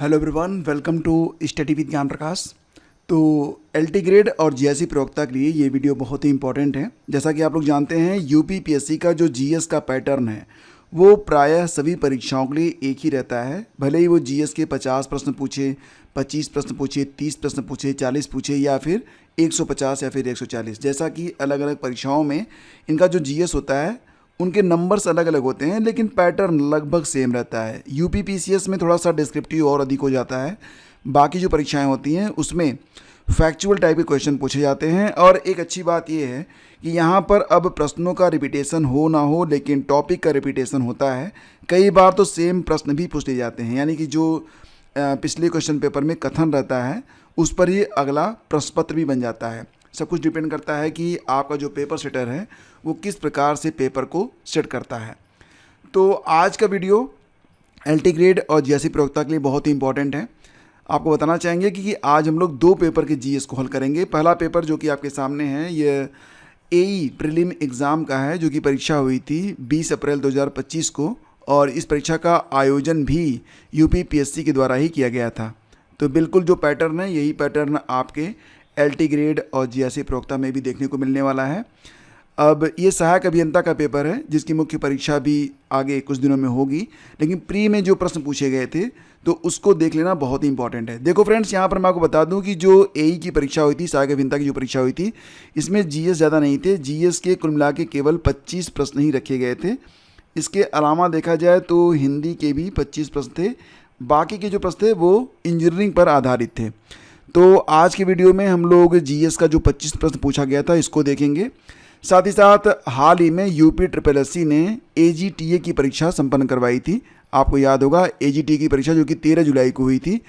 Hello everyone, welcome to study with Gyan Prakash. तो LT grade और GSC प्रवक्ता के लिए ये वीडियो बहुत ही इंपॉर्टेंट है। जैसा कि आप लोग जानते हैं, यूपीपीएससी का जो जीएस का पैटर्न है वो प्रायः सभी परीक्षाओं के लिए एक ही रहता है। भले ही वो जीएस के 50 प्रश्न पूछे, 25 प्रश्न पूछे, 30 प्रश्न पूछे, 40 पूछे या फिर 150 या फिर 140, जैसा कि अलग अलग परीक्षाओं में इनका जो जीएस होता है उनके नंबर्स अलग अलग होते हैं, लेकिन पैटर्न लगभग सेम रहता है। यूपीपीसीएस में थोड़ा सा डिस्क्रिप्टिव और अधिक हो जाता है। बाकी जो परीक्षाएं होती हैं उसमें फैक्चुअल टाइप के क्वेश्चन पूछे जाते हैं। और एक अच्छी बात यह है कि यहाँ पर अब प्रश्नों का रिपीटेशन हो ना हो, लेकिन टॉपिक का रिपीटेशन होता है। कई बार तो सेम प्रश्न भी पूछ लिए जाते हैं, यानी कि जो पिछले क्वेश्चन पेपर में कथन रहता है उस पर ही अगला प्रश्न पत्र भी बन जाता है। सब कुछ डिपेंड करता है कि आपका जो पेपर सेटर है वो किस प्रकार से पेपर को सेट करता है। तो आज का वीडियो एलटी ग्रेड और जीएससी प्रवक्ता के लिए बहुत ही इंपॉर्टेंट है। आपको बताना चाहेंगे कि आज हम लोग दो पेपर के जीएस को हल करेंगे। पहला पेपर जो कि आपके सामने है ये एई प्रीलिम एग्ज़ाम का है, जो कि परीक्षा हुई थी 20 अप्रैल 2025 को, और इस परीक्षा का आयोजन भी यूपीपीएससी के द्वारा ही किया गया था। तो बिल्कुल जो पैटर्न है यही पैटर्न आपके एलटी ग्रेड और जीएससी प्रवक्ता में भी देखने को मिलने वाला है। अब ये सहायक अभियंता का पेपर है जिसकी मुख्य परीक्षा भी आगे कुछ दिनों में होगी, लेकिन प्री में जो प्रश्न पूछे गए थे तो उसको देख लेना बहुत ही इंपॉर्टेंट है। देखो फ्रेंड्स, यहाँ पर मैं आपको बता दूं कि जो एई की परीक्षा हुई थी, सहायक अभियंता की जो परीक्षा हुई थी, इसमें जीएस ज़्यादा नहीं थे। जीएस के कुल मिला के केवल 25 प्रश्न ही रखे गए थे। इसके अलावा देखा जाए तो हिंदी के भी 25 प्रश्न थे। बाकी के जो प्रश्न थे वो इंजीनियरिंग पर आधारित थे। तो आज के वीडियो में हम लोग जीएस का जो 25 प्रश्न पूछा गया था इसको देखेंगे। साथ ही साथ हाल ही में यूपी ट्रिपल एससी ने एजीटीए की परीक्षा संपन्न करवाई थी। आपको याद होगा एजीटीए की परीक्षा जो कि 13 जुलाई को हुई थी।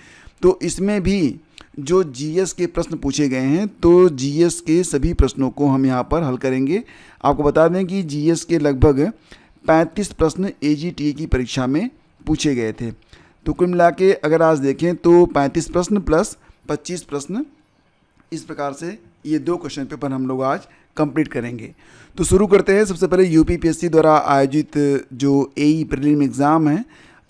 तो इसमें भी जो जीएस के प्रश्न पूछे गए हैं, तो जीएस के सभी प्रश्नों को हम यहाँ पर हल करेंगे। आपको बता दें कि जीएस के लगभग 35 प्रश्न एजीटीए की परीक्षा में पूछे गए थे। तो कुल मिला के अगर आज देखें तो 35 प्रश्न प्लस 25 प्रश्न, इस प्रकार से ये दो क्वेश्चन पेपर हम लोग आज कंप्लीट करेंगे। तो शुरू करते हैं। सबसे पहले यूपीपीएससी द्वारा आयोजित जो एई प्रीलिम एग्ज़ाम है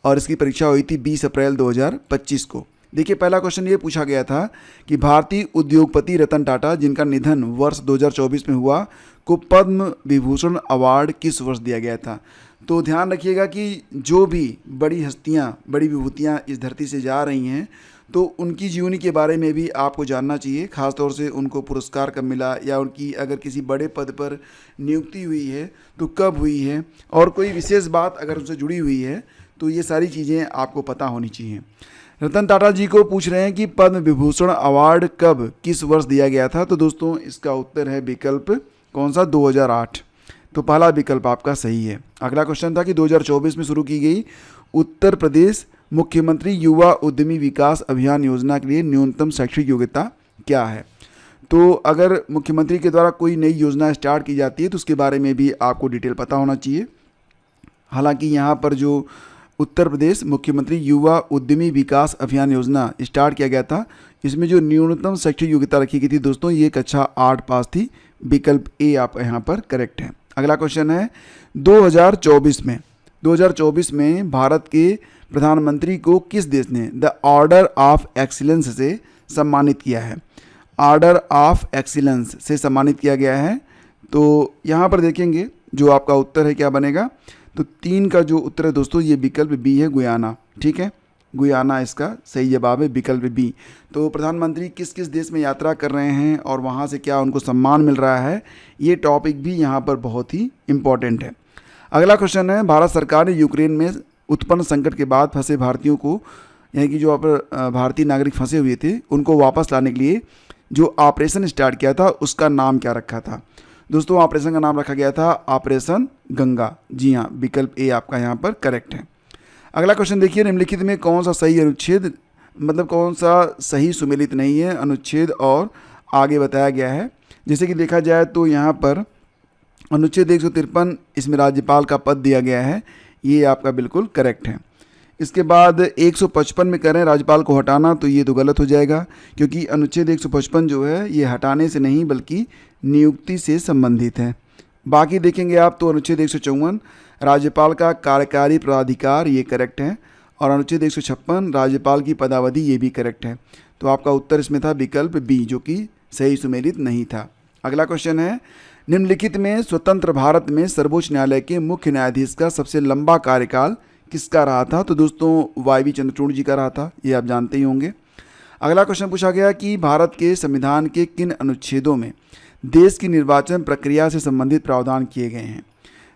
और इसकी परीक्षा हुई थी 20 अप्रैल 2025 को। देखिए, पहला क्वेश्चन ये पूछा गया था कि भारतीय उद्योगपति रतन टाटा, जिनका निधन वर्ष 2024 में हुआ, को पद्म विभूषण अवार्ड किस वर्ष दिया गया था। तो ध्यान रखिएगा कि जो भी बड़ी हस्तियाँ, बड़ी विभूतियाँ इस धरती से जा रही हैं तो उनकी जीवनी के बारे में भी आपको जानना चाहिए। ख़ासतौर से उनको पुरस्कार कब मिला, या उनकी अगर किसी बड़े पद पर नियुक्ति हुई है तो कब हुई है, और कोई विशेष बात अगर उनसे जुड़ी हुई है तो ये सारी चीज़ें आपको पता होनी चाहिए। रतन टाटा जी को पूछ रहे हैं कि पद्म विभूषण अवार्ड कब, किस वर्ष दिया गया था। तो दोस्तों इसका उत्तर है विकल्प कौन सा, 2008। तो पहला विकल्प आपका सही है। अगला क्वेश्चन था कि 2024 में शुरू की गई उत्तर प्रदेश मुख्यमंत्री युवा उद्यमी विकास अभियान योजना के लिए न्यूनतम शैक्षिक योग्यता क्या है। तो अगर मुख्यमंत्री के द्वारा कोई नई योजना स्टार्ट की जाती है तो उसके बारे में भी आपको डिटेल पता होना चाहिए। हालांकि यहाँ पर जो उत्तर प्रदेश मुख्यमंत्री युवा उद्यमी विकास अभियान योजना स्टार्ट किया गया था, इसमें जो न्यूनतम शैक्षिक योग्यता रखी गई थी दोस्तों, ये कक्षा 8 पास थी। विकल्प ए आप यहाँ पर करेक्ट है। अगला क्वेश्चन है 2024 में भारत के प्रधानमंत्री को किस देश ने द ऑर्डर ऑफ एक्सीलेंस से सम्मानित किया है। ऑर्डर ऑफ एक्सीलेंस से सम्मानित किया गया है। तो यहाँ पर देखेंगे जो आपका उत्तर है क्या बनेगा। तो 3 का जो उत्तर है दोस्तों, ये विकल्प बी है, गुयाना। ठीक है, गुयाना इसका सही जवाब है, विकल्प बी। तो प्रधानमंत्री किस किस देश में यात्रा कर रहे हैं और वहाँ से क्या उनको सम्मान मिल रहा है, ये टॉपिक भी यहाँ पर बहुत ही इम्पॉर्टेंट है। अगला क्वेश्चन है, भारत सरकार ने यूक्रेन में उत्पन्न संकट के बाद फंसे भारतीयों को, यानी कि जो भारतीय नागरिक फंसे हुए थे उनको वापस लाने के लिए जो ऑपरेशन स्टार्ट किया था उसका नाम क्या रखा था। दोस्तों ऑपरेशन का नाम रखा गया था ऑपरेशन गंगा। जी हाँ, विकल्प ए आपका यहाँ पर करेक्ट है। अगला क्वेश्चन देखिए, निम्नलिखित में कौन सा सही अनुच्छेद, मतलब कौन सा सही सुमेलित नहीं है अनुच्छेद और आगे बताया गया है। जैसे कि देखा जाए तो यहाँ पर अनुच्छेद 153, इसमें राज्यपाल का पद दिया गया है, ये आपका बिल्कुल करेक्ट है। इसके बाद 155 में करें राज्यपाल को हटाना, तो ये तो गलत हो जाएगा, क्योंकि अनुच्छेद 155 जो है ये हटाने से नहीं बल्कि नियुक्ति से संबंधित है। बाकी देखेंगे आप तो अनुच्छेद 154 राज्यपाल का कार्यकारी प्राधिकार, ये करेक्ट है। और अनुच्छेद 156 राज्यपाल की पदावधि, ये भी करेक्ट है। तो आपका उत्तर इसमें था विकल्प बी, जो कि सही सुमेलित नहीं था। अगला क्वेश्चन है, निम्नलिखित में स्वतंत्र भारत में सर्वोच्च न्यायालय के मुख्य न्यायाधीश का सबसे लंबा कार्यकाल किसका रहा था? तो दोस्तों वाई चंद्रचूड़ जी का रहा था, ये आप जानते ही होंगे। अगला क्वेश्चन पूछा गया कि भारत के संविधान के किन अनुच्छेदों में देश की निर्वाचन प्रक्रिया से संबंधित प्रावधान किए गए हैं?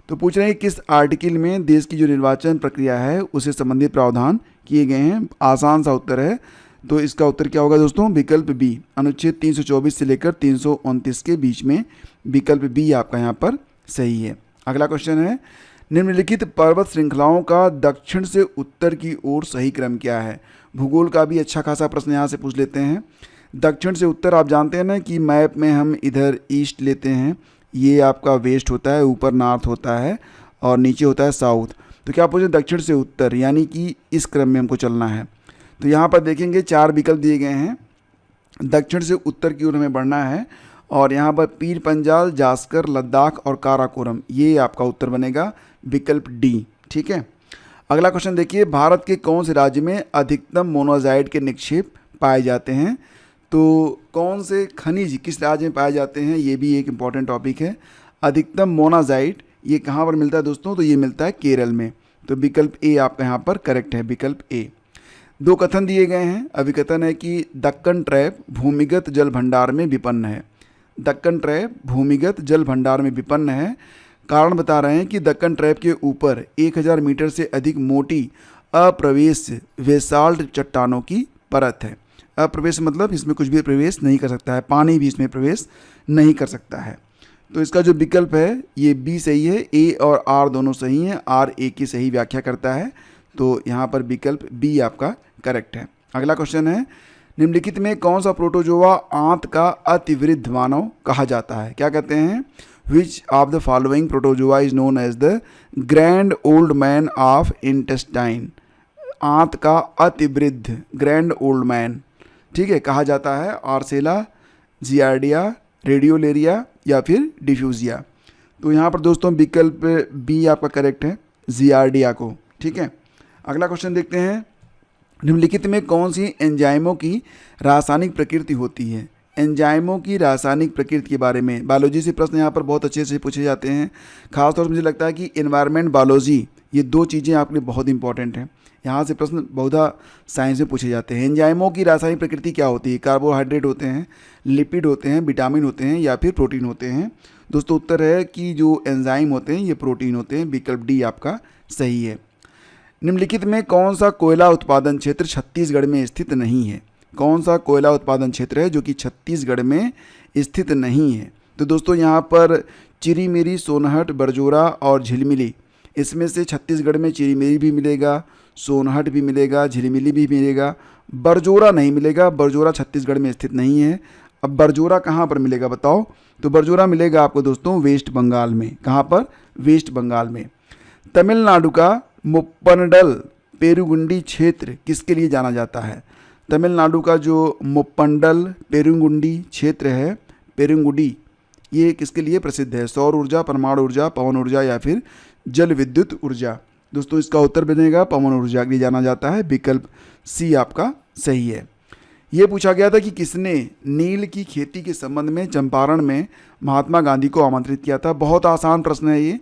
तो पूछ रहे हैं किस आर्टिकल में देश की जो निर्वाचन प्रक्रिया है उससे संबंधित प्रावधान किए गए हैं। आसान सा उत्तर है, तो इसका उत्तर क्या होगा दोस्तों? विकल्प बी, अनुच्छेद 324 से लेकर 329 के बीच में विकल्प बी आपका यहाँ पर सही है। अगला क्वेश्चन है, निम्नलिखित पर्वत श्रृंखलाओं का दक्षिण से उत्तर की ओर सही क्रम क्या है? भूगोल का भी अच्छा खासा प्रश्न यहाँ से पूछ लेते हैं। दक्षिण से उत्तर आप जानते हैं ना कि मैप में हम इधर ईस्ट लेते हैं, ये आपका वेस्ट होता है, ऊपर नॉर्थ होता है और नीचे होता है साउथ। तो क्या पूछे? दक्षिण से उत्तर, यानी कि इस क्रम में हमको चलना है। तो यहाँ पर देखेंगे 4 विकल्प दिए गए हैं, दक्षिण से उत्तर की ओर हमें बढ़ना है और यहाँ पर पीर पंजाल, जास्कर, लद्दाख और काराकोरम, ये आपका उत्तर बनेगा विकल्प डी। ठीक है। अगला क्वेश्चन देखिए, भारत के कौन से राज्य में अधिकतम मोनाजाइट के निक्षेप पाए जाते हैं? तो कौन से खनिज किस राज्य में पाए जाते हैं, ये भी एक इम्पॉर्टेंट टॉपिक है। अधिकतम मोनाजाइट ये कहाँ पर मिलता है दोस्तों? तो ये मिलता है केरल में। तो विकल्प ए आपका यहाँ पर करेक्ट है, विकल्प ए। 2 कथन दिए गए हैं। अभिकथन है कि दक्कन ट्रैप भूमिगत जल भंडार में विपन्न है। दक्कन ट्रैप भूमिगत जल भंडार में विपन्न है। कारण बता रहे हैं कि दक्कन ट्रैप के ऊपर 1000 मीटर से अधिक मोटी अप्रवेश बेसाल्ट चट्टानों की परत है। अप्रवेश मतलब इसमें कुछ भी प्रवेश नहीं कर सकता है, पानी भी इसमें प्रवेश नहीं कर सकता है। तो इसका जो विकल्प है ये बी सही है। ए और आर दोनों सही हैं, आर ए की सही व्याख्या करता है। तो यहाँ पर विकल्प बी आपका करेक्ट है। अगला क्वेश्चन है, निम्नलिखित में कौन सा प्रोटोजोआ आंत का अतिवृद्ध मानव कहा जाता है? क्या कहते हैं? Which of the following protozoa is known as the grand old man of intestine? आंत का अतिवृद्ध, ग्रैंड ओल्ड मैन, ठीक है, कहा जाता है आर्सेला, जियार्डिया, रेडियोलेरिया या फिर डिफ्यूजिया। तो यहाँ पर दोस्तों विकल्प बी आपका करेक्ट है, जियार्डिया को। ठीक है। अगला क्वेश्चन देखते हैं, निम्नलिखित में कौन सी एंजाइमों की रासायनिक प्रकृति होती है? एंजाइमों की रासायनिक प्रकृति के बारे में बायोलॉजी से प्रश्न यहाँ पर बहुत अच्छे से पूछे जाते हैं। खासतौर से मुझे लगता है कि एनवायरनमेंट, बायोलॉजी, ये 2 चीज़ें आपके लिए बहुत इंपॉर्टेंट हैं। यहाँ से प्रश्न बहुधा साइंस में पूछे जाते हैं। एंजाइमों की रासायनिक प्रकृति क्या होती है? कार्बोहाइड्रेट होते हैं, लिपिड होते हैं, विटामिन होते हैं या फिर प्रोटीन होते हैं? दोस्तों उत्तर है कि जो एंजाइम होते हैं ये प्रोटीन होते हैं। विकल्प डी आपका सही है। निम्नलिखित में कौन सा कोयला उत्पादन क्षेत्र छत्तीसगढ़ में स्थित नहीं है? कौन सा कोयला उत्पादन क्षेत्र है जो कि छत्तीसगढ़ में स्थित नहीं है? तो दोस्तों यहाँ पर चिरीमिरी, सोनहट, बरजोरा और झिलमिली, इसमें से छत्तीसगढ़ में चिरीमिरी भी मिलेगा, सोनहट भी मिलेगा, झिलमिली भी मिलेगा, बरजोरा नहीं मिलेगा। बरजोरा छत्तीसगढ़ में स्थित नहीं है। अब बरजोरा कहाँ पर मिलेगा बताओ? तो बरजोरा मिलेगा आपको दोस्तों वेस्ट बंगाल में। कहाँ पर? वेस्ट बंगाल में। तमिलनाडु का मुप्पनडल पेरुगुंडी क्षेत्र किसके लिए जाना जाता है? तमिलनाडु का जो मुप्पनडल पेरुगुंडी क्षेत्र है, पेरुगुंडी, ये किसके लिए प्रसिद्ध है? सौर ऊर्जा, परमाणु ऊर्जा, पवन ऊर्जा या फिर जल विद्युत ऊर्जा? दोस्तों इसका उत्तर बनेगा पवन ऊर्जा के लिए जाना जाता है। विकल्प सी आपका सही है। ये पूछा गया था कि किसने नील की खेती के संबंध में चंपारण में महात्मा गांधी को आमंत्रित किया था? बहुत आसान प्रश्न है ये।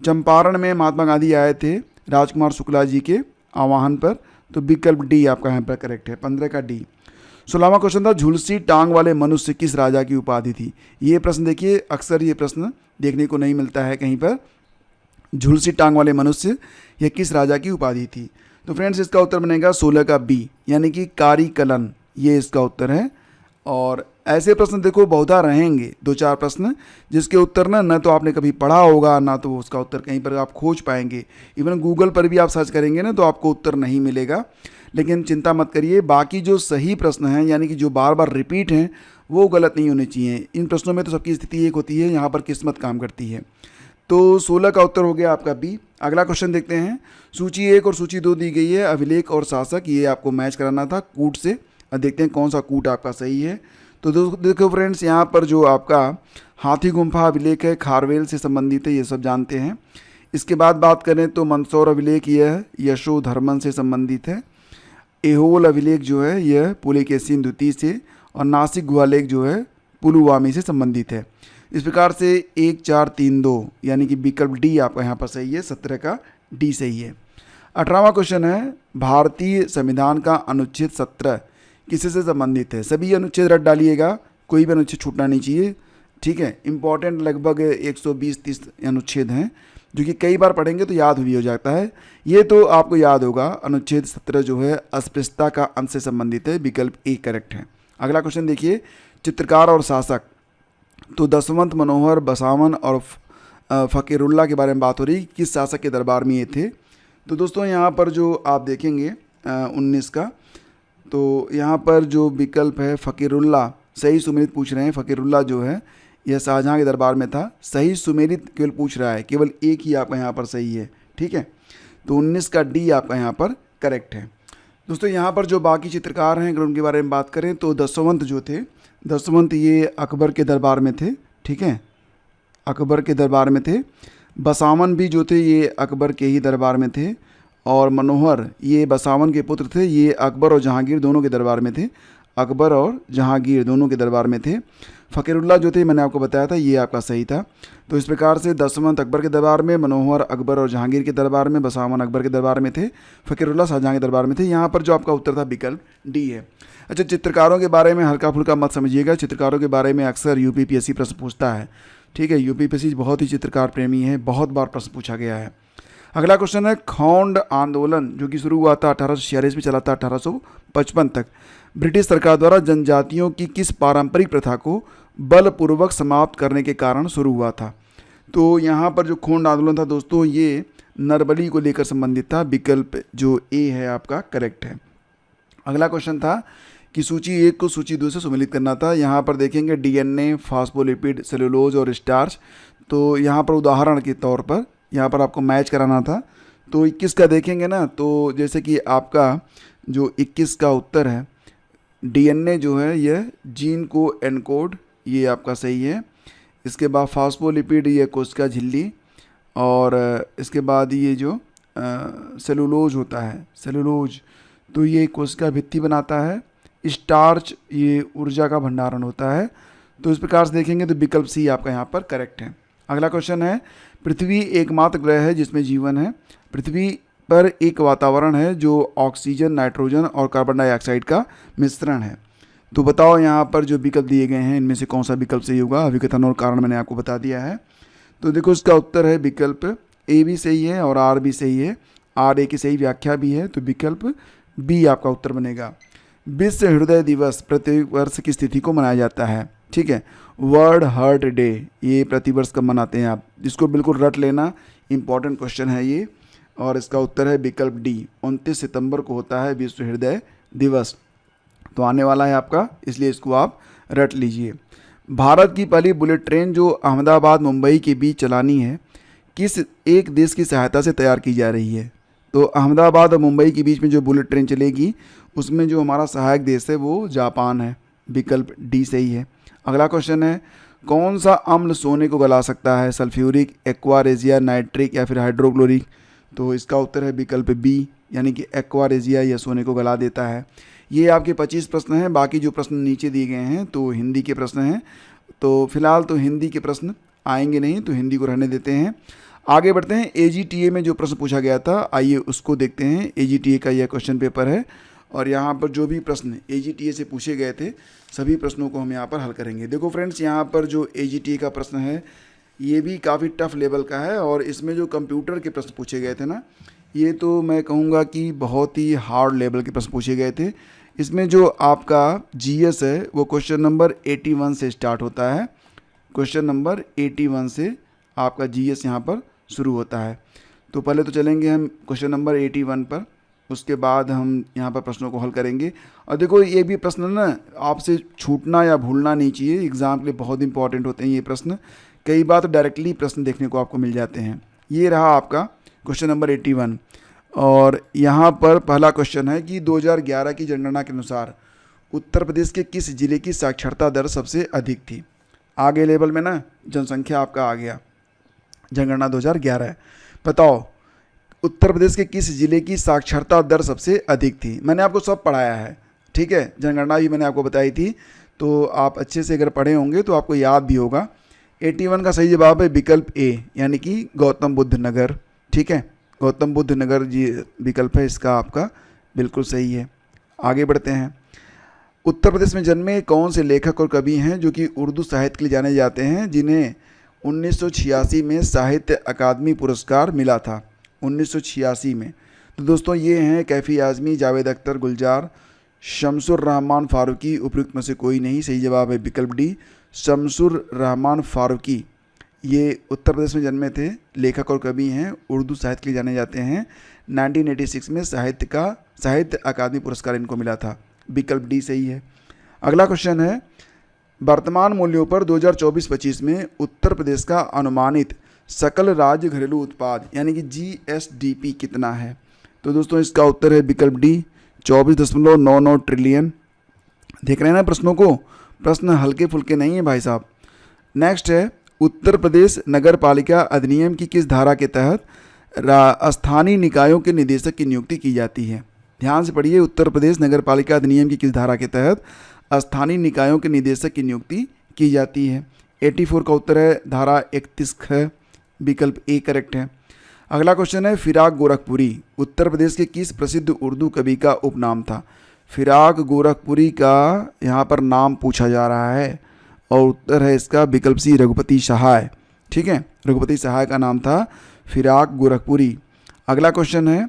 चंपारण में महात्मा गांधी आए थे राजकुमार शुक्ला जी के आह्वान पर। तो विकल्प डी आपका यहाँ पर करेक्ट है, 15 का डी। 16वां क्वेश्चन था, झुलसी टांग वाले मनुष्य किस राजा की उपाधि थी? ये प्रश्न देखिए, अक्सर ये प्रश्न देखने को नहीं मिलता है कहीं पर। झुलसी टांग वाले मनुष्य यह किस राजा की उपाधि थी? तो फ्रेंड्स इसका उत्तर बनेगा 16 का बी, यानी कि कारीकलन, ये इसका उत्तर है। और ऐसे प्रश्न देखो बहुधा रहेंगे, 2-4 प्रश्न जिसके उत्तर ना तो आपने कभी पढ़ा होगा, ना तो उसका उत्तर कहीं पर आप खोज पाएंगे। इवन गूगल पर भी आप सर्च करेंगे ना तो आपको उत्तर नहीं मिलेगा। लेकिन चिंता मत करिए, बाकी जो सही प्रश्न हैं यानी कि जो बार बार रिपीट हैं वो गलत नहीं होने चाहिए। इन प्रश्नों में तो सबकी स्थिति एक होती है, यहाँ पर किस्मत काम करती है। तो 16 का उत्तर हो गया आपका बी। अगला क्वेश्चन देखते हैं, सूची 1 और सूची 2 दी गई है, अभिलेख और शासक, ये आपको मैच कराना था कूट से। अब देखते हैं कौन सा कूट आपका सही है। तो देखो फ्रेंड्स, यहाँ पर जो आपका हाथी गुम्फा अभिलेख है खारवेल से संबंधित है, ये सब जानते हैं। इसके बाद बात करें तो मंदसौर अभिलेख यह यशोधर्मन से संबंधित है। एहोल अभिलेख जो है यह पुलकेशिन द्वितीय से, और नासिक गुहालेख जो है पुलुवामी से संबंधित है। इस प्रकार से 1 4 3 2 यानी कि विकल्प डी आपका यहाँ पर सही है, 17 का डी सही है। 18वां क्वेश्चन है, भारतीय संविधान का अनुच्छेद 17 किससे से संबंधित है? सभी अनुच्छेद रट डालिएगा, कोई भी अनुच्छेद छूटना नहीं चाहिए, ठीक है। इंपॉर्टेंट लगभग 120-30 अनुच्छेद हैं जो कि कई बार पढ़ेंगे तो याद भी हो जाता है। ये तो आपको याद होगा, अनुच्छेद 17 जो है अस्पृश्यता का अंश से संबंधित है, विकल्प ए करेक्ट है। अगला क्वेश्चन देखिए, चित्रकार और शासक, तो दशवंत मनोहर, बसावन और फ़कीरुल्लाह के बारे में बात हो रही, किस शासक के दरबार में ये थे? तो दोस्तों यहाँ पर जो आप देखेंगे 19 का, तो यहाँ पर जो विकल्प है फ़कीरुल्लाह, सही सुमेलित पूछ रहे हैं। फ़कीरुल्लाह जो है यह शाहजहाँ के दरबार में था। सही सुमेलित केवल पूछ रहा है, केवल एक ही आपका यहाँ पर सही है, ठीक है। तो 19 का डी आपका यहाँ पर करेक्ट है। दोस्तों यहाँ पर जो बाकी चित्रकार हैं अगर उनके बारे में बात करें तो दशवंत जो थे, दशवंत ये अकबर के दरबार में थे, ठीक है, अकबर के दरबार में थे। बसावन भी जो थे ये अकबर के ही दरबार में थे, और मनोहर ये बसावन के पुत्र थे, ये अकबर और जहांगीर दोनों के दरबार में थे, अकबर और जहांगीर दोनों के दरबार में थे। फ़कीरुल्लाह जो थे मैंने आपको बताया था, ये आपका सही था। तो इस प्रकार से दशवंत अकबर के दरबार में, मनोहर अकबर और जहांगीर के दरबार में, बसावन अकबर के दरबार में थे, फ़कीरुल्लाह शाहजहाँ के दरबार में थे। यहाँ पर जो आपका उत्तर था विकल्प डी है। अच्छा, चित्रकारों के बारे में हल्का फुल्का मत समझिएगा, चित्रकारों के बारे में अक्सर यूपीपीएससी प्रश्न पूछता है, ठीक है। यूपीपीएससी बहुत ही चित्रकार प्रेमी है, बहुत बार प्रश्न पूछा गया है। अगला क्वेश्चन है, खौंड आंदोलन जो कि शुरू हुआ था 1846 में, चला था 1855 तक, ब्रिटिश सरकार द्वारा जनजातियों की किस पारंपरिक प्रथा को बलपूर्वक समाप्त करने के कारण शुरू हुआ था? तो यहाँ पर जो खोंड आंदोलन था दोस्तों ये नरबली को लेकर संबंधित था, विकल्प जो ए है आपका करेक्ट है। अगला क्वेश्चन था कि सूची 1 को सूची 2 से सम्मिलित करना था। यहाँ पर देखेंगे डीएनए, फास्फोलिपिड, सेलुलोज और स्टार्च। तो यहाँ पर उदाहरण के तौर पर यहाँ पर आपको मैच कराना था। तो 21 का देखेंगे ना, तो जैसे कि आपका जो 21 का उत्तर है, डीएनए जो है यह जीन को एनकोड, ये आपका सही है। इसके बाद फास्फोलिपिड ये कोशिका झिल्ली, और इसके बाद ये जो सेलुलोज होता है, सेलुलोज तो ये कोशिका भित्ति बनाता है। स्टार्च ये ऊर्जा का भंडारण होता है। तो इस प्रकार से देखेंगे तो विकल्प सी आपका यहाँ पर करेक्ट है। अगला क्वेश्चन है, पृथ्वी एकमात्र ग्रह है जिसमें जीवन है। पृथ्वी पर एक वातावरण है जो ऑक्सीजन, नाइट्रोजन और कार्बन डाइऑक्साइड का मिश्रण है। तो बताओ यहाँ पर जो विकल्प दिए गए हैं इनमें से कौन सा विकल्प सही होगा? अभिकथन और कारण मैंने आपको बता दिया है। तो देखो इसका उत्तर है विकल्प ए भी सही है और आर भी सही है, आर ए की सही व्याख्या भी है, तो विकल्प बी आपका उत्तर बनेगा। विश्व हृदय दिवस प्रत्येक वर्ष की तिथि को मनाया जाता है, ठीक है। वर्ल्ड हार्ट डे ये प्रतिवर्ष कब मनाते हैं आप? इसको बिल्कुल रट लेना, इंपॉर्टेंट क्वेश्चन है ये, और इसका उत्तर है विकल्प डी। 29 सितंबर को होता है विश्व हृदय दिवस, तो आने वाला है आपका, इसलिए इसको आप रट लीजिए। भारत की पहली बुलेट ट्रेन जो अहमदाबाद मुंबई के बीच चलानी है, किस एक देश की सहायता से तैयार की जा रही है? तो अहमदाबाद और मुंबई के बीच में जो बुलेट ट्रेन चलेगी उसमें जो हमारा सहायक देश है वो जापान है, विकल्प डी सही है। अगला क्वेश्चन है, कौन सा अम्ल सोने को गला सकता है? सल्फ्यूरिक, एक्वारेजिया, नाइट्रिक या फिर हाइड्रोक्लोरिक? तो इसका उत्तर है विकल्प बी, यानी कि एक्वारेजिया यह सोने को गला देता है। ये आपके 25 प्रश्न हैं, बाकी जो प्रश्न नीचे दिए गए हैं तो हिंदी के प्रश्न हैं। तो फिलहाल तो हिंदी के प्रश्न आएंगे नहीं, तो हिंदी को रहने देते हैं। आगे बढ़ते हैं, एजीटीए में जो प्रश्न पूछा गया था आइए उसको देखते हैं। एजीटीए का यह क्वेश्चन पेपर है, और यहाँ पर जो भी प्रश्न एजीटीए से पूछे गए थे सभी प्रश्नों को हम यहाँ पर हल करेंगे। देखो फ्रेंड्स, यहाँ पर जो एजीटीए का प्रश्न है ये भी काफ़ी टफ लेवल का है, और इसमें जो कंप्यूटर के प्रश्न पूछे गए थे ना, ये तो मैं कहूँगा कि बहुत ही हार्ड लेवल के प्रश्न पूछे गए थे। इसमें जो आपका जीएस है वो क्वेश्चन नंबर 81 से स्टार्ट होता है, क्वेश्चन नंबर 81 से आपका जीएस यहाँ पर शुरू होता है। तो पहले तो चलेंगे हम क्वेश्चन नंबर 81 पर, उसके बाद हम यहाँ पर प्रश्नों को हल करेंगे। और देखो ये भी प्रश्न ना आपसे छूटना या भूलना नहीं चाहिए, एग्ज़ाम के लिए बहुत इंपॉर्टेंट होते हैं ये प्रश्न। कई बार तो डायरेक्टली प्रश्न देखने को आपको मिल जाते हैं। ये रहा आपका क्वेश्चन नंबर 81, और यहाँ पर पहला क्वेश्चन है कि 2011 की जनगणना के अनुसार उत्तर प्रदेश के किस जिले की साक्षरता दर सबसे अधिक थी? आगे लेवल में ना जनसंख्या आपका आ गया, जनगणना 2011 है। बताओ उत्तर प्रदेश के किस जिले की साक्षरता दर सबसे अधिक थी। मैंने आपको सब पढ़ाया है, ठीक है, जनगणना भी मैंने आपको बताई थी, तो आप अच्छे से अगर पढ़े होंगे तो आपको याद भी होगा। 81 का सही जवाब है विकल्प ए, यानी कि गौतम बुद्ध नगर, ठीक है, गौतम बुद्ध नगर जी विकल्प है इसका आपका, बिल्कुल सही है। आगे बढ़ते हैं। उत्तर प्रदेश में जन्मे कौन से लेखक और कवि हैं जो कि उर्दू साहित्य के लिए जाने जाते हैं, जिन्हें 1986 में साहित्य अकादमी पुरस्कार मिला था, 1986 में। तो दोस्तों ये हैं कैफ़ी आज़मी, जावेद अख्तर, गुलजार, शमसुर रहमान फारूकी। उपयुक्त में से कोई नहीं, सही जवाब है विकल्प डी, शमसुर रहमान फारूकी। ये उत्तर प्रदेश में जन्मे थे, लेखक और कवि हैं, उर्दू साहित्य के लिए जाने जाते हैं। 1986 में साहित्य अकादमी पुरस्कार इनको मिला था, विकल्प डी सही है। अगला क्वेश्चन है, वर्तमान मूल्यों पर 2024-25 में उत्तर प्रदेश का अनुमानित सकल राज्य घरेलू उत्पाद यानी कि GSDP कितना है। तो दोस्तों इसका उत्तर है विकल्प डी, 24.99 ट्रिलियन। देख रहे हैं ना प्रश्नों को, प्रश्न हल्के फुल्के नहीं है भाई साहब। नेक्स्ट है, उत्तर प्रदेश नगर पालिका अधिनियम की किस धारा के तहत स्थानीय निकायों के निदेशक की नियुक्ति की जाती है। ध्यान से पढ़िए, उत्तर प्रदेश नगर पालिका अधिनियम की किस धारा के तहत स्थानीय निकायों के निदेशक की नियुक्ति की जाती है। 84 का उत्तर है धारा 31 है, विकल्प ए करेक्ट है। अगला क्वेश्चन है, फिराक गोरखपुरी उत्तर प्रदेश के किस प्रसिद्ध उर्दू कवि का उपनाम था। फिराक गोरखपुरी का यहाँ पर नाम पूछा जा रहा है और उत्तर है इसका विकल्प सी, रघुपति सहाय, ठीक है, रघुपति सहाय का नाम था फिराक गोरखपुरी। अगला क्वेश्चन है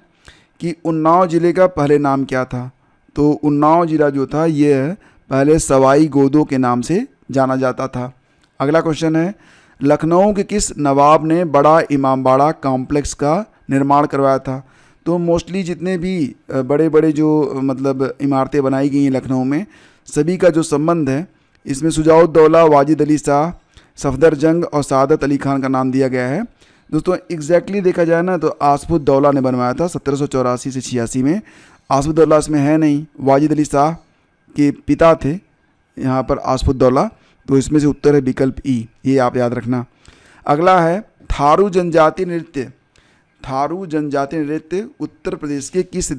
कि उन्नाव जिले का पहले नाम क्या था। तो उन्नाव जिला जो था ये पहले सवाई गोदो के नाम से जाना जाता था। अगला क्वेश्चन है, लखनऊ के किस नवाब ने बड़ा इमामबाड़ा कॉम्प्लेक्स का निर्माण करवाया था। तो मोस्टली जितने भी बड़े बड़े जो मतलब इमारतें बनाई गई हैं लखनऊ में, सभी का जो संबंध है इसमें शुजाउद्दौला, वाजिद अली शाह, सफदरजंग और सादत अली खान का नाम दिया गया है। दोस्तों एग्जैक्टली देखा जाए ना तो आसफुद्दौला ने बनवाया था 1784 से 86 में। आसफुद्दौला इसमें है नहीं, वाजिद अली शाह के पिता थे यहाँ पर आसफुद्दौला, तो इसमें से उत्तर है विकल्प ई, ये आप याद रखना। अगला है, थारू जनजाति नृत्य। थारू जनजाति नृत्य उत्तर प्रदेश के किस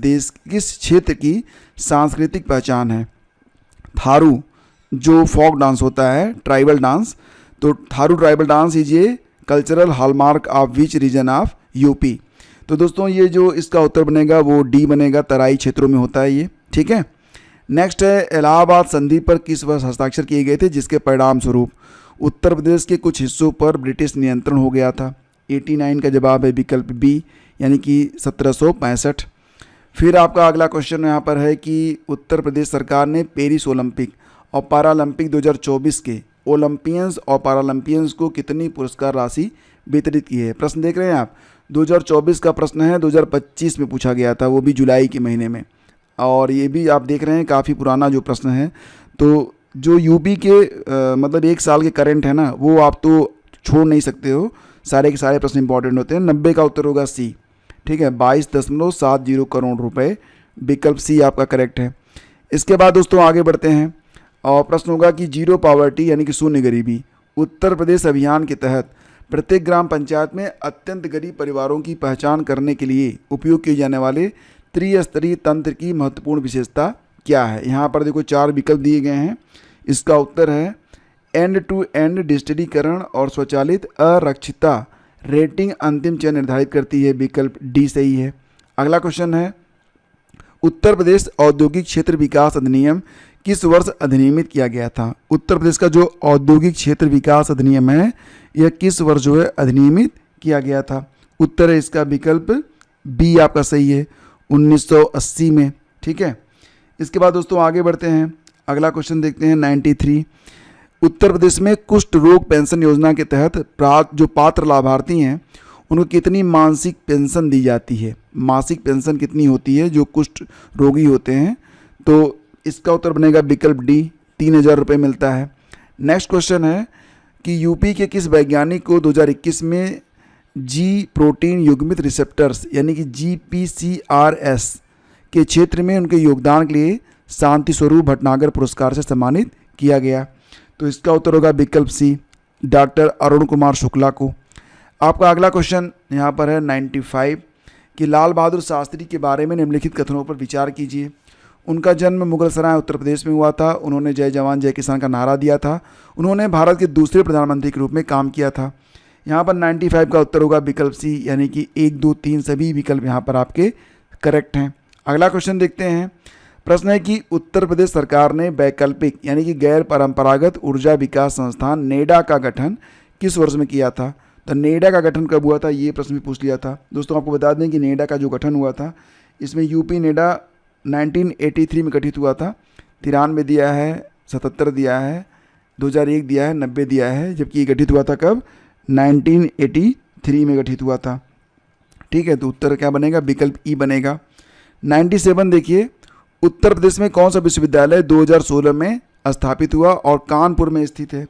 क्षेत्र की सांस्कृतिक पहचान है। थारू जो फोक डांस होता है, ट्राइबल डांस, तो Tharu tribal dance is a cultural hallmark of which region of UP. तो दोस्तों ये जो इसका उत्तर बनेगा वो डी बनेगा, तराई क्षेत्रों में होता है ये, ठीक है। नेक्स्ट है, इलाहाबाद संधि पर किस वर्ष हस्ताक्षर किए गए थे जिसके परिणाम स्वरूप उत्तर प्रदेश के कुछ हिस्सों पर ब्रिटिश नियंत्रण हो गया था। 89 का जवाब है विकल्प बी, यानी कि 1765। फिर आपका अगला क्वेश्चन यहाँ पर है कि उत्तर प्रदेश सरकार ने पेरिस ओलंपिक और पैरालंपिक 2024 के ओलंपियंस और पैरालंपियंस को कितनी पुरस्कार राशि वितरित की है। प्रश्न देख रहे हैं आप, 2024 का प्रश्न है, 2025 में पूछा गया था, वो भी जुलाई के महीने में, और ये भी आप देख रहे हैं काफ़ी पुराना जो प्रश्न है। तो जो यूपी के मतलब एक साल के करंट है ना, वो आप तो छोड़ नहीं सकते हो, सारे के सारे प्रश्न इंपॉर्टेंट होते हैं। 90 का उत्तर होगा सी, ठीक है, 22.70 करोड़ रुपए, विकल्प सी आपका करेक्ट है। इसके बाद दोस्तों आगे बढ़ते हैं और प्रश्न होगा कि जीरो पॉवर्टी यानी कि शून्य गरीबी उत्तर प्रदेश अभियान के तहत प्रत्येक ग्राम पंचायत में अत्यंत गरीब परिवारों की पहचान करने के लिए उपयोग किए जाने वाले त्रिस्तरीय तंत्र की महत्वपूर्ण विशेषता क्या है। यहाँ पर देखो 4 विकल्प दिए गए हैं, इसका उत्तर है एंड टू एंड डिजिटलीकरण और स्वचालित आरक्षिता रेटिंग अंतिम चयन निर्धारित करती है, विकल्प डी सही है। अगला क्वेश्चन है, उत्तर प्रदेश औद्योगिक क्षेत्र विकास अधिनियम किस वर्ष अधिनियमित किया गया था। उत्तर प्रदेश का जो औद्योगिक क्षेत्र विकास अधिनियम है यह किस वर्ष जो है अधिनियमित किया गया था। उत्तर है इसका विकल्प बी आपका सही है, 1980 में, ठीक है। इसके बाद दोस्तों आगे बढ़ते हैं, अगला क्वेश्चन देखते हैं 93। उत्तर प्रदेश में कुष्ठ रोग पेंशन योजना के तहत जो पात्र लाभार्थी हैं उनको कितनी मासिक पेंशन दी जाती है। मासिक पेंशन कितनी होती है जो कुष्ठ रोगी होते हैं, तो इसका उत्तर बनेगा विकल्प डी, 3000 रुपये मिलता है। नेक्स्ट क्वेश्चन है कि यूपी के किस वैज्ञानिक को 2021 में जी प्रोटीन युग्मित रिसेप्टर्स यानी कि GPCRS के क्षेत्र में उनके योगदान के लिए शांति स्वरूप भटनागर पुरस्कार से सम्मानित किया गया। तो इसका उत्तर होगा विकल्प सी, डॉक्टर अरुण कुमार शुक्ला को। आपका अगला क्वेश्चन यहाँ पर है 95 कि लाल बहादुर शास्त्री के बारे में निम्नलिखित कथनों पर विचार कीजिए। उनका जन्म मुगलसराय उत्तर प्रदेश में हुआ था। उन्होंने जय जवान जय किसान का नारा दिया था। उन्होंने भारत के दूसरे प्रधानमंत्री के रूप में काम किया था। यहाँ पर 95 का उत्तर होगा विकल्प सी, यानी कि 1, 2, 3 सभी विकल्प यहाँ पर आपके करेक्ट हैं। अगला क्वेश्चन देखते हैं। प्रश्न है कि उत्तर प्रदेश सरकार ने वैकल्पिक यानी कि गैर परंपरागत ऊर्जा विकास संस्थान नेडा का गठन किस वर्ष में किया था। तो नेडा का गठन कब हुआ था, ये प्रश्न भी पूछ लिया था। दोस्तों आपको बता दें कि नेडा का जो गठन हुआ था, इसमें यूपी नेडा 1983 में गठित हुआ था। 93 दिया है, 77 दिया है, 2001 दिया है, 90 दिया है, जबकि ये गठित हुआ था कब, 1983 में गठित हुआ था। ठीक है, तो उत्तर क्या बनेगा, विकल्प ई बनेगा। 97 देखिए, उत्तर प्रदेश में कौन सा विश्वविद्यालय 2016 में स्थापित हुआ और कानपुर में स्थित है।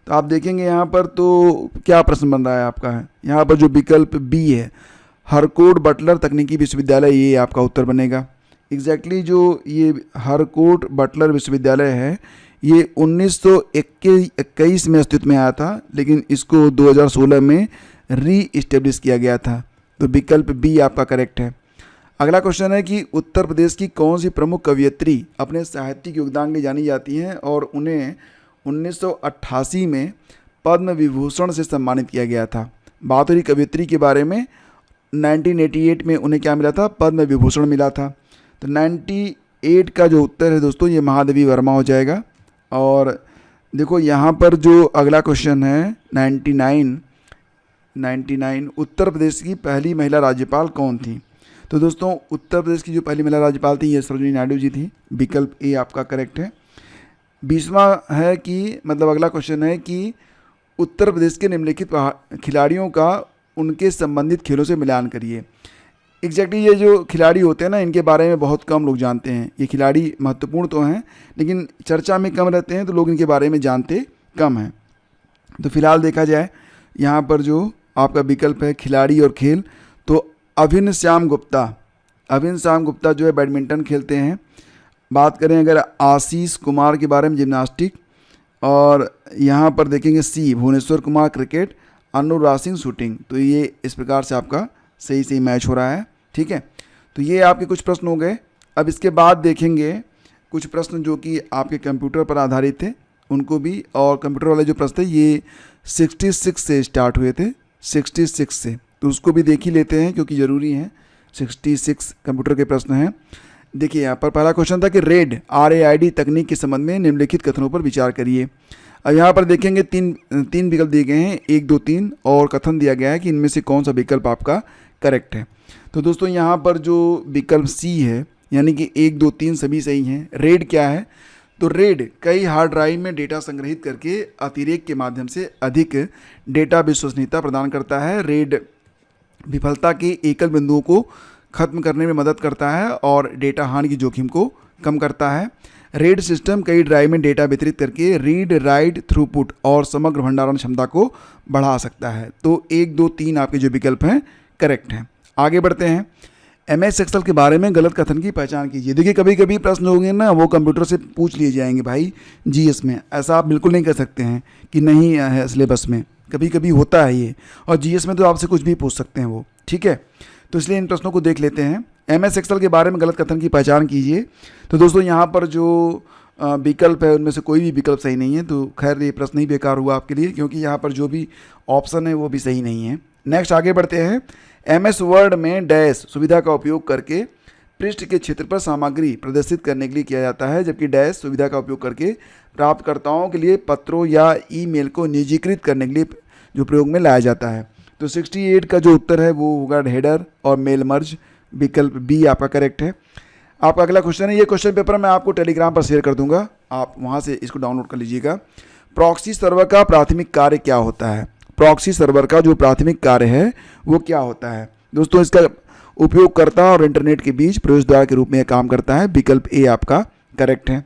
तो आप देखेंगे यहाँ पर तो क्या प्रश्न बन रहा है आपका है, यहाँ पर जो विकल्प बी है हरकोट बटलर तकनीकी विश्वविद्यालय, ये आपका उत्तर बनेगा। एग्जैक्टली जो ये हरकोट बटलर विश्वविद्यालय है ये 1921 में अस्तित्व में आया था, लेकिन इसको 2016 में री इस्टेब्लिश किया गया था। तो विकल्प बी आपका करेक्ट है। अगला क्वेश्चन है कि उत्तर प्रदेश की कौन सी प्रमुख कवयित्री अपने साहित्यिक योगदान के लिए जानी जाती हैं और उन्हें 1988 में पद्म विभूषण से सम्मानित किया गया था। बात हो रही कवयित्री के बारे में, 1988 में उन्हें क्या मिला था, पद्म विभूषण मिला था। तो 98 का जो उत्तर है दोस्तों ये महादेवी वर्मा हो जाएगा। और देखो यहाँ पर जो अगला क्वेश्चन है 99 उत्तर प्रदेश की पहली महिला राज्यपाल कौन थी। तो दोस्तों उत्तर प्रदेश की जो पहली महिला राज्यपाल थी ये सरोजिनी नायडू जी थी। विकल्प ए आपका करेक्ट है। 20वां है कि मतलब अगला क्वेश्चन है कि उत्तर प्रदेश के निम्नलिखित खिलाड़ियों का उनके संबंधित खेलों से मिलान करिए। एग्जैक्टली ये जो खिलाड़ी होते हैं ना, इनके बारे में बहुत कम लोग जानते हैं। ये खिलाड़ी महत्वपूर्ण तो हैं लेकिन चर्चा में कम रहते हैं, तो लोग इनके बारे में जानते कम हैं। तो फिलहाल देखा जाए यहाँ पर जो आपका विकल्प है खिलाड़ी और खेल, तो अभिन्न श्याम गुप्ता जो है बैडमिंटन खेलते हैं। बात करें अगर आशीष कुमार के बारे में जिम्नास्टिक, और यहाँ पर देखेंगे सी भुवनेश्वर कुमार क्रिकेट, अनुराग सिंह शूटिंग। तो ये इस प्रकार से आपका सही मैच हो रहा है। ठीक है, तो ये आपके कुछ प्रश्न हो गए। अब इसके बाद देखेंगे कुछ प्रश्न जो कि आपके कंप्यूटर पर आधारित थे उनको भी, और कंप्यूटर वाले जो प्रश्न थे ये 66 से स्टार्ट हुए थे, 66 से, तो उसको भी देख ही लेते हैं क्योंकि ज़रूरी है। 66 कंप्यूटर के प्रश्न हैं। देखिए यहाँ पर पहला क्वेश्चन था कि RAID तकनीक के संबंध में निम्नलिखित कथनों पर विचार करिए। अब यहाँ पर देखेंगे तीन विकल्प दिए गए हैं, 1, 2, 3, और कथन दिया गया है कि इनमें से कौन सा विकल्प आपका करेक्ट है। तो दोस्तों यहाँ पर जो विकल्प सी है यानी कि 1, 2, 3 सभी सही हैं। रेड क्या है, तो रेड कई हार्ड ड्राइव में डेटा संग्रहित करके अतिरेक के माध्यम से अधिक डेटा विश्वसनीयता प्रदान करता है। रेड विफलता के एकल बिंदुओं को खत्म करने में मदद करता है और डेटा हानि की जोखिम को कम करता है। रेड सिस्टम कई ड्राइव में डेटा वितरित करके रीड राइट थ्रूपुट और समग्र भंडारण क्षमता को बढ़ा सकता है। तो 1, 2, 3 आपके जो विकल्प हैं करेक्ट हैं। आगे बढ़ते हैं। MS एक्सेल के बारे में गलत कथन की पहचान कीजिए। देखिए कभी कभी प्रश्न होंगे ना, वो कंप्यूटर से पूछ लिए जाएंगे भाई GS में। ऐसा आप बिल्कुल नहीं कर सकते हैं कि नहीं है सिलेबस में, कभी कभी होता है ये, और GS में तो आपसे कुछ भी पूछ सकते हैं वो। ठीक है, तो इसलिए इन प्रश्नों को देख लेते हैं। MS एक्सेल के बारे में गलत कथन की पहचान कीजिए। तो दोस्तों यहाँ पर जो विकल्प है उनमें से कोई भी विकल्प सही नहीं है। तो खैर ये प्रश्न ही बेकार हुआ आपके लिए, क्योंकि यहाँ पर जो भी ऑप्शन है वो भी सही नहीं है। नेक्स्ट आगे बढ़ते हैं। MS वर्ड में डैश सुविधा का उपयोग करके पृष्ठ के क्षेत्र पर सामग्री प्रदर्शित करने के लिए किया जाता है, जबकि डैश सुविधा का उपयोग करके प्राप्तकर्ताओं के लिए पत्रों या ईमेल को निजीकृत करने के लिए जो प्रयोग में लाया जाता है। तो 68 का जो उत्तर है वो होगा हेडर और मेल मर्ज। विकल्प बी आपका करेक्ट है। आपका अगला क्वेश्चन है, ये क्वेश्चन पेपर मैं आपको टेलीग्राम पर शेयर कर दूंगा, आप वहाँ से इसको डाउनलोड कर लीजिएगा। प्रॉक्सी सर्वर का प्राथमिक कार्य क्या होता है। प्रॉक्सी सर्वर का जो प्राथमिक कार्य है वो क्या होता है। दोस्तों इसका उपयोगकर्ता और इंटरनेट के बीच प्रवेश द्वार के रूप में यह काम करता है। विकल्प ए आपका करेक्ट है।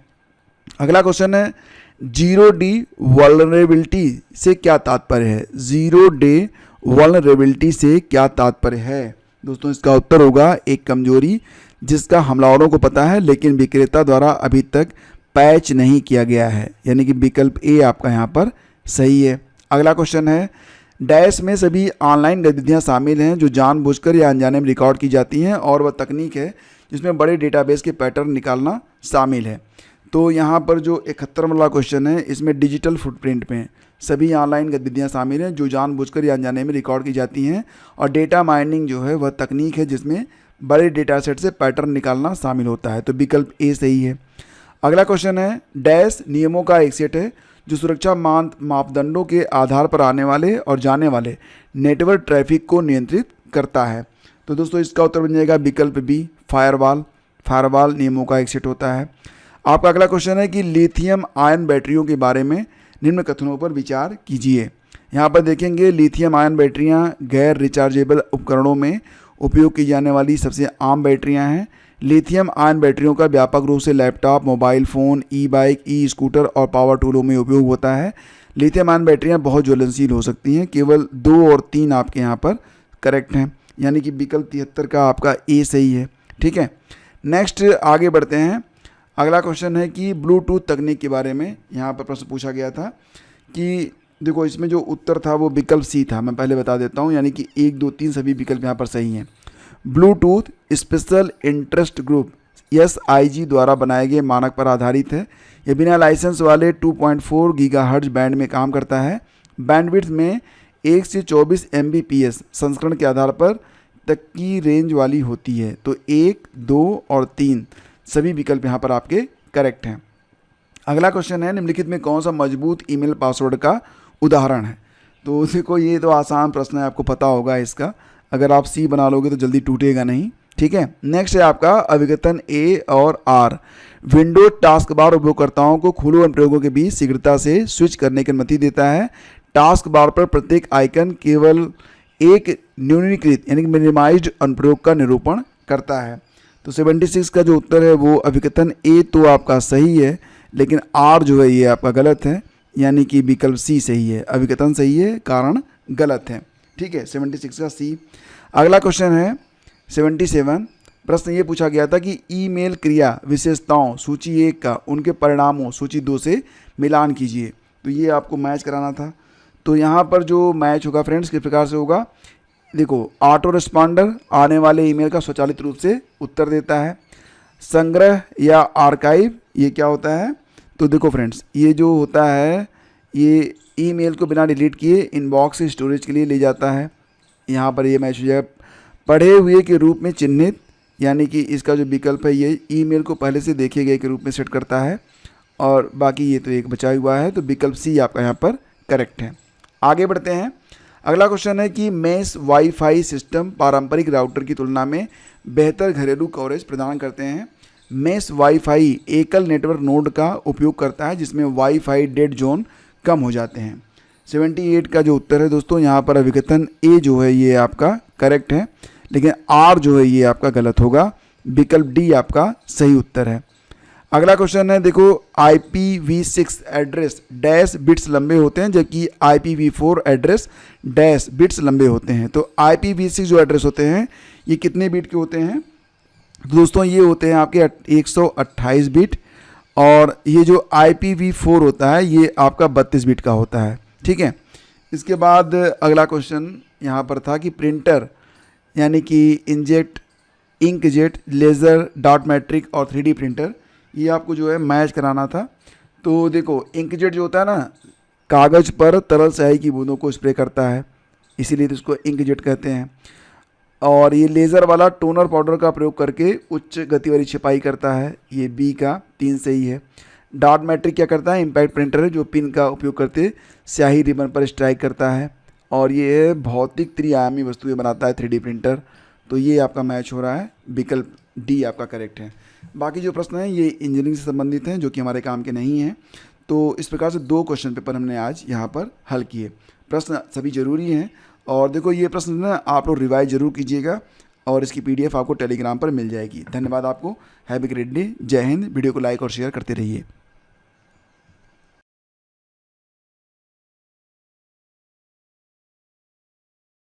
अगला क्वेश्चन है, 0 डे वल्नरेबिलिटी से क्या तात्पर्य है। 0 डे वल्नरेबिलिटी से क्या तात्पर्य है। दोस्तों इसका उत्तर होगा एक कमजोरी जिसका हमलावरों को पता है लेकिन विक्रेता द्वारा अभी तक पैच नहीं किया गया है, यानी कि विकल्प ए आपका यहाँ पर सही है। अगला क्वेश्चन है, डैश में सभी ऑनलाइन गतिविधियां शामिल हैं जो जानबूझकर या अनजाने में रिकॉर्ड की जाती हैं, और वह तकनीक है जिसमें बड़े डेटाबेस के पैटर्न निकालना शामिल है। तो यहाँ पर जो 71 वाला क्वेश्चन है, इसमें डिजिटल फुटप्रिंट में सभी ऑनलाइन गतिविधियां शामिल हैं जो जानबूझकर या अनजाने में रिकॉर्ड की जाती हैं, और डेटा माइनिंग जो है वह तकनीक है जिसमें बड़े डेटा सेट से पैटर्न निकालना शामिल होता है। तो विकल्प ए सही है। अगला क्वेश्चन है, डैश नियमों का एक सेट है जो सुरक्षा मापदंडों के आधार पर आने वाले और जाने वाले नेटवर्क ट्रैफिक को नियंत्रित करता है। तो दोस्तों इसका उत्तर बन जाएगा विकल्प बी, फायरवॉल। फायरवॉल नियमों का एक सेट होता है। आपका अगला क्वेश्चन है कि लिथियम आयन बैटरियों के बारे में निम्न कथनों पर विचार कीजिए। यहाँ पर देखेंगे, लिथियम आयन बैटरियाँ गैर रिचार्जेबल उपकरणों में उपयोग की जाने वाली सबसे आम बैटरियाँ हैं। लिथियम आयन बैटरियों का व्यापक रूप से लैपटॉप, मोबाइल फ़ोन, ई बाइक, ई स्कूटर और पावर टूलों में उपयोग होता है। लिथियम आयन बैटरियाँ बहुत ज्वलनशील हो सकती हैं। केवल 2 और 3 आपके यहाँ पर करेक्ट हैं, यानी कि विकल्प 73 का आपका ए सही है। ठीक है, नेक्स्ट आगे बढ़ते हैं। अगला क्वेश्चन है कि ब्लूटूथ तकनीक के बारे में यहाँ पर प्रश्न पूछा गया था कि देखो इसमें जो उत्तर था वो विकल्प सी था। मैं पहले बता देता हूँ, यानी कि 1, 2, 3 सभी विकल्प यहाँ पर सही हैं। Bluetooth special interest group SIG द्वारा बनाए गए मानक पर आधारित है। यह बिना लाइसेंस वाले 2.4 गीगाहर्ट्ज बैंड में काम करता है। बैंडविड्थ में 1 से 24 Mbps संस्करण के आधार पर तक की रेंज वाली होती है। तो 1, 2 और 3 सभी विकल्प यहाँ पर आपके करेक्ट हैं। अगला क्वेश्चन है, निम्नलिखित में कौन सा मजबूत ईमेल पासवर्ड का उदाहरण है। तो देखो ये तो आसान प्रश्न है, आपको पता होगा इसका। अगर आप सी बना लोगे तो जल्दी टूटेगा नहीं। ठीक है, नेक्स्ट है आपका अभिकथन ए और आर। विंडोज टास्क बार उपयोगकर्ताओं को खुले अनुप्रयोगों के बीच शीघ्रता से स्विच करने की अनुमति देता है। टास्क बार पर प्रत्येक आइकन केवल एक न्यूनीकृत यानी कि मिनिमाइज्ड अनुप्रयोग का निरूपण करता है। तो 76 का जो उत्तर है वो अभिकथन ए तो आपका सही है, लेकिन आर जो है ये आपका गलत है, यानी कि विकल्प सी सही है। अभिकथन सही है, कारण गलत है। ठीक है, 76 का सी। अगला क्वेश्चन है 77। प्रश्न ये पूछा गया था कि ईमेल क्रिया विशेषताओं सूची 1 का उनके परिणामों सूची 2 से मिलान कीजिए। तो ये आपको मैच कराना था। तो यहाँ पर जो मैच होगा फ्रेंड्स किस प्रकार से होगा, देखो ऑटो रिस्पॉन्डर आने वाले ईमेल का स्वचालित रूप से उत्तर देता है। संग्रह या आर्काइव ये क्या होता है, तो देखो फ्रेंड्स ये जो होता है ये ईमेल को बिना डिलीट किए इनबॉक्स से स्टोरेज के लिए ले जाता है। यहाँ पर ये मैच हो जाएगा। पढ़े हुए के रूप में चिन्हित, यानी कि इसका जो विकल्प है ये ईमेल को पहले से देखे गए के रूप में सेट करता है, और बाकी ये तो एक बचा हुआ है। तो विकल्प सी आपका यहाँ पर करेक्ट है। आगे बढ़ते हैं। अगला क्वेश्चन है कि मेश वाईफाई सिस्टम पारंपरिक राउटर की तुलना में बेहतर घरेलू कवरेज प्रदान करते हैं। मेश वाईफाई एकल नेटवर्क नोड का उपयोग करता है जिसमें वाईफाई डेड जोन कम हो जाते हैं। 78 का जो उत्तर है दोस्तों यहाँ पर अभिकथन ए जो है ये आपका करेक्ट है, लेकिन आर जो है ये आपका गलत होगा। विकल्प डी आपका सही उत्तर है। अगला क्वेश्चन है, देखो IPv6 एड्रेस डैश बिट्स लंबे होते हैं जबकि IPv4 एड्रेस डैश बिट्स लंबे होते हैं। तो IPv6 जो एड्रेस होते हैं ये कितने बिट के होते हैं, दोस्तों ये होते हैं आपके 128 बिट, और ये जो IPv4 होता है ये आपका 32 बिट का होता है। ठीक है, इसके बाद अगला क्वेश्चन यहाँ पर था कि प्रिंटर यानी कि इंकजेट, लेज़र, डॉट मैट्रिक और 3D प्रिंटर ये आपको जो है मैच कराना था। तो देखो इंकजेट जो होता है ना, कागज़ पर तरल स्याही की बूंदों को स्प्रे करता है, इसीलिए तो इसको इंकजेट कहते हैं। और ये लेज़र वाला टोनर पाउडर का प्रयोग करके उच्च गति वाली छपाई करता है, ये बी का 3 सही है। डॉट मैट्रिक क्या करता है, इम्पैक्ट प्रिंटर है जो पिन का उपयोग करते स्याही रिबन पर स्ट्राइक करता है, और ये भौतिक त्रिआयामी वस्तुएं बनाता है 3D प्रिंटर। तो ये आपका मैच हो रहा है, विकल्प डी आपका करेक्ट है। बाकी जो प्रश्न हैं ये इंजीनियरिंग से संबंधित हैं जो कि हमारे काम के नहीं हैं। तो इस प्रकार से 2 क्वेश्चन पेपर हमने आज यहाँ पर हल किए। प्रश्न सभी जरूरी हैं, और देखो ये प्रश्न ना आप लोग रिवाइज जरूर कीजिएगा, और इसकी PDF आपको टेलीग्राम पर मिल जाएगी। धन्यवाद आपको। Have a great day. जय हिंद। वीडियो को लाइक और शेयर करते रहिए।